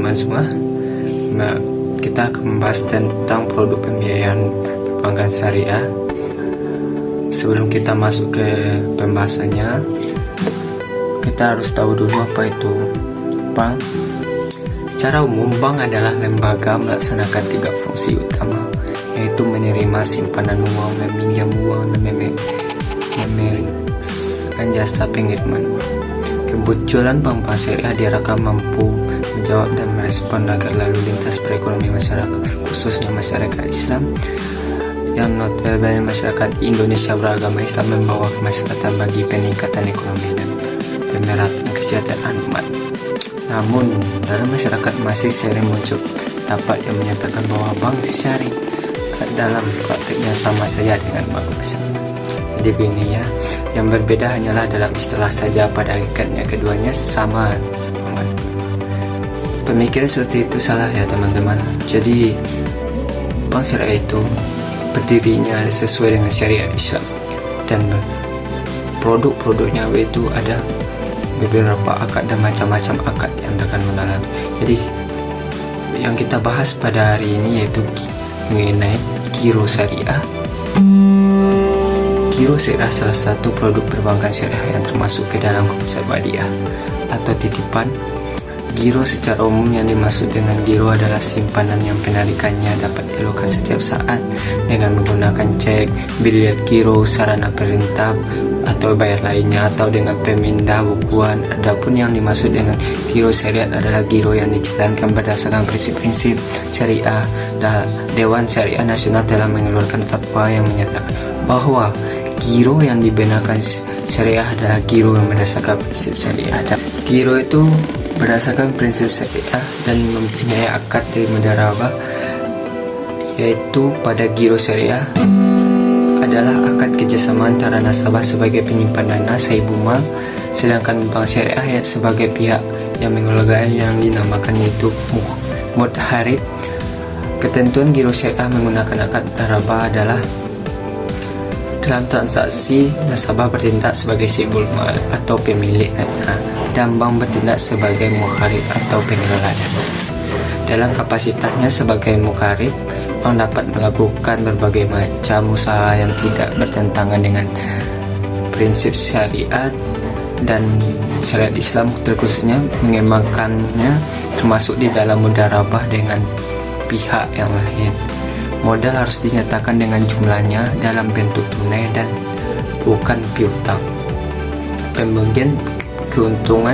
teman-teman semua. Nah, kita akan membahas tentang produk pembiayaan perbankan syariah. Sebelum kita masuk ke pembahasannya, kita harus tahu dulu apa itu bank. Secara umum, bank adalah lembaga melaksanakan 3 fungsi utama, yaitu menerima simpanan uang, meminjam uang, dan memberikan jasa pengiriman uang. Kemunculan bank-bank syariah diharapkan mampu menjawab dan merespon agar lalu lintas perekonomian masyarakat, khususnya masyarakat Islam, yang notabene masyarakat di Indonesia beragama Islam, membawa kemaslahatan bagi peningkatan ekonomi dan pemerataan kesejahteraan umat. Namun, dalam masyarakat masih sering muncul pendapat yang menyatakan bahwa bank syariah dalam praktiknya sama saja dengan bank besar. Jadi begini ya, yang berbeda hanyalah dalam istilah saja, pada hakikatnya keduanya sama. Pemikiran seperti itu salah ya teman-teman. Jadi bank syariah itu berdirinya sesuai dengan syariat Islam, dan produk-produknya itu ada beberapa akad dan macam-macam akad yang terkandung. Jadi yang kita bahas pada hari ini yaitu mengenai giro syariah. Giro syariah salah satu produk perbankan syariah yang termasuk ke dalam konsep wadiah atau titipan. Giro secara umum yang dimaksud dengan giro adalah simpanan yang penarikannya dapat dilakukan setiap saat dengan menggunakan cek, biliet giro, sarana perintah atau bayar lainnya, atau dengan pemindah bukuan. Adapun yang dimaksud dengan giro syariat adalah giro yang dijalankan berdasarkan prinsip-prinsip syariah. Dewan Syariah Nasional telah mengeluarkan fatwa yang menyatakan bahwa giro yang dibenarkan syariah adalah giro yang berdasarkan prinsip syariah. Giro itu berdasarkan prinsip syariah dan mempunyai akad dari mudarabah, yaitu pada giro syariah adalah akad kerjasama antara nasabah sebagai penyimpan dana sahibul mal, sedangkan bank syariah sebagai pihak yang mengelola yang dinamakan yaitu mudharib. Ketentuan giro syariah menggunakan akad mudarabah adalah dalam transaksi nasabah bertindak sebagai sahibul mal atau pemilik dana, dan bank bertindak sebagai mukharib atau pengelola dana. Dalam kapasitasnya sebagai mukharib, bank dapat melakukan berbagai macam usaha yang tidak bertentangan dengan prinsip syariat dan syariat Islam, terkhususnya mengembangkannya, termasuk di dalam mudarabah dengan pihak yang lain. Modal harus dinyatakan dengan jumlahnya dalam bentuk tunai dan bukan piutang. Pembagian keuntungan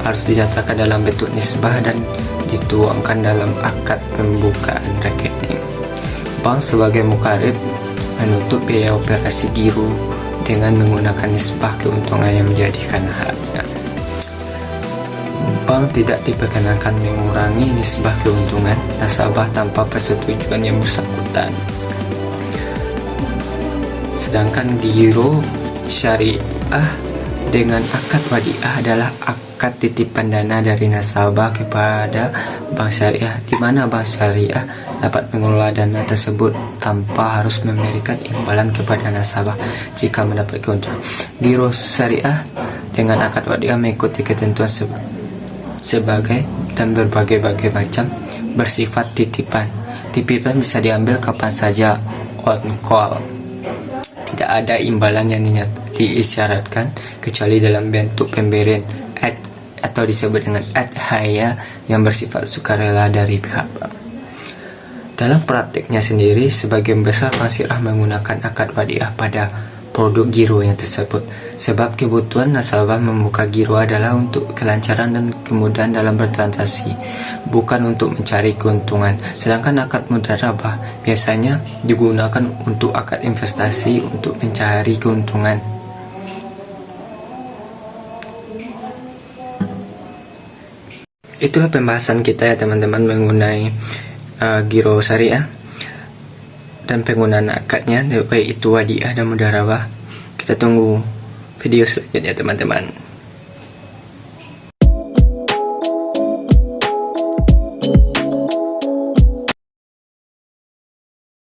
harus dinyatakan dalam bentuk nisbah dan dituangkan dalam akad pembukaan rekening. Bank sebagai mukharib menutup biaya operasi giro dengan menggunakan nisbah keuntungan yang menjadikan haknya. Bank tidak diperkenankan mengurangi nisbah keuntungan nasabah tanpa persetujuan yang bersangkutan. Sedangkan giro syariah dengan akad wadiah adalah akad titipan dana dari nasabah kepada bank syariah, di mana bank syariah dapat mengelola dana tersebut tanpa harus memberikan imbalan kepada nasabah jika mendapat keuntungan. Giro syariah dengan akad wadiah mengikuti ketentuan sebagai dan berbagai macam, bersifat titipan. Titipan bisa diambil kapan saja, on call. Tidak ada imbalan yang diisyaratkan kecuali dalam bentuk pemberian atau disebut dengan adhaya yang bersifat sukarela dari pihak bank. Dalam praktiknya sendiri, sebagian besar bank syariah menggunakan akad wadiah pada produk giro yang tersebut, sebab kebutuhan nasabah membuka giro adalah untuk kelancaran dan kemudahan dalam bertransaksi, bukan untuk mencari keuntungan. Sedangkan akad mudarabah biasanya digunakan untuk akad investasi untuk mencari keuntungan. Itulah pembahasan kita ya teman-teman mengenai giro syariah dan penggunaan akadnya, baik itu wadiah dan mudarabah. Kita tunggu video selanjutnya teman-teman.